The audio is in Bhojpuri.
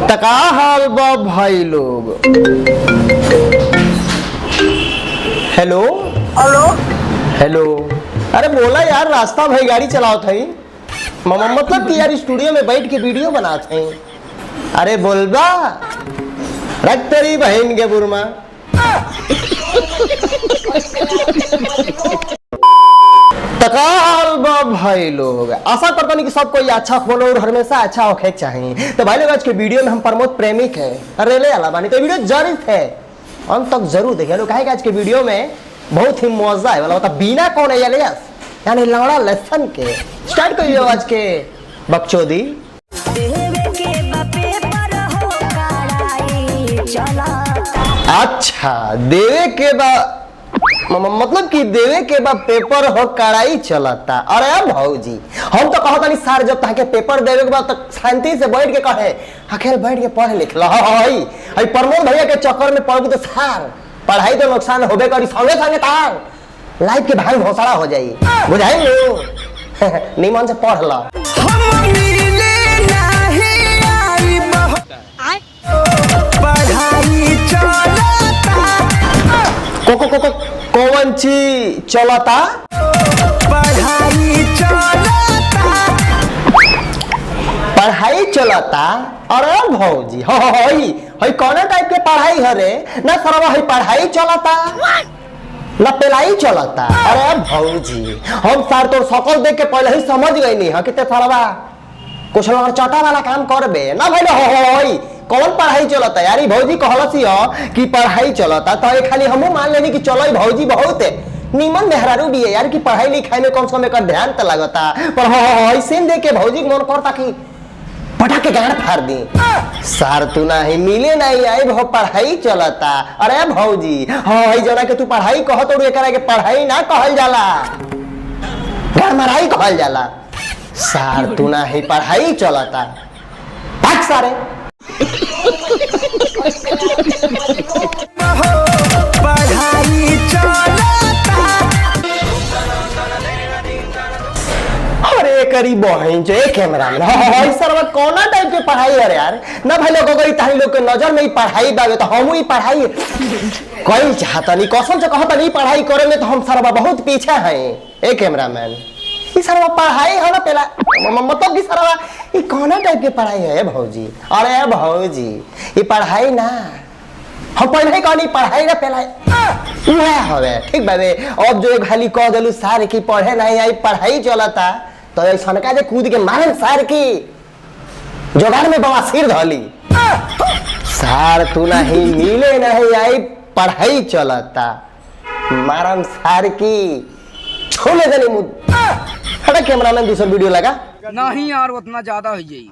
तका हाल बा भाई लोग। Hello hello hello. अरे बोला यार, रास्ता भाई गाड़ी चलाओ थे मतलब कि यार स्टूडियो में बैठ के वीडियो बना थे। अरे बोलबा रख तेरी बहन के बुरमा। तकाल बा भाई लोग, आशा करता नहीं कि सब कोई अच्छा बोलो और हमेशा अच्छा होके चाहिए। तो भाई लोग आज के वीडियो में हम प्रमोद प्रेमिक है अरे ले अला बानी तो वीडियो जरूर है अंत तक जरूर देखिए लोग। आज के वीडियो में बहुत ही मजा है वाला मतलब बिना कौन है यानी लौड़ा लेसन के स्टार्ट करिए आज के बकचोदी। अच्छा देवे के बाद मतलब कि देवे के बाद पेपर हो कड़ाई चलता। अरे अब भाऊजी हम तो कहता नहीं सर जब ताके पेपर देवे के बाद तक शांति से बैठ के कहे अकेले बैठ के पढ़ लिख लो। प्रमोद भैया के चक्कर में पढ़ू तो सर पढ़ाई तो नुकसान होबे करी संगे संगे तार लाइफ के भाई घोषणा हो जाई बुझाई लो निमन से पढ़ लो। कौन ची चलता पढ़ाई चलता। अरे भौजी हई कौन टाइप के पढ़ाई हरे ना सरवा हई पढ़ाई चलता ना पेलाई चलता। अरे भौजी हम सर तो सकल देख के पहले ही समझ गई नहीं कितने सरवा कुछ चटा वाला काम करबे ना भाई। कौन पढ़ाई चलता यार भौजी कहलसी कि पढ़ाई चलता तो खाली हमू मान लेनी कि चलो भौजी बहुत नीमन मेहरारू भी है यार कि पढ़ाई लिखाई में कम से कम एक ध्यान तो लगता पर ऐसे देख के भौजी मन करता कि पटा के गाड़ फाड़ दी सर तू नहीं मिले नहीं आई वो पढ़ाई चलता। अरे भौजी जना के तू पढ़ाई कह तो के पढ़ाई ना कहल जाला गड़मराई कहल जाला। सर तू नहीं पढ़ाई चलता भाग सारे पढ़ाई चलता। अरे करी बहन जो कैमरा में सर कौन टाइप के पढ़ाई है यार ना भाई लोग अगर तारी लोग के नजर में ही पढ़ाई बागे तो हम ही पढ़ाई कोई चाहता नहीं कसम से कहता नहीं पढ़ाई करे में तो हम सरवा बहुत पीछे हैं। ए कैमरामैन सरवा पढ़ाई है ना पहला मतलब कि सरवा ये कौन टाइप के पढ़ाई है भौजी। अरे भौजी ये पढ़ाई ना हम पहले कहनी पढ़ाई ना पहला हवे ठीक बाबे। अब जो एक खाली कह दिलू सर की पढ़े नहीं आई पढ़ाई चलता तो ऐसा जे कूद के मारे सर की जोगाड़ में बवा सिर धली सर तू नहीं मिले नहीं आई पढ़ाई चलता मारम सर की छोले देनी मुद। कैमरामैन दूसरा वीडियो लगा नहीं यार उतना ज्यादा हो जाए।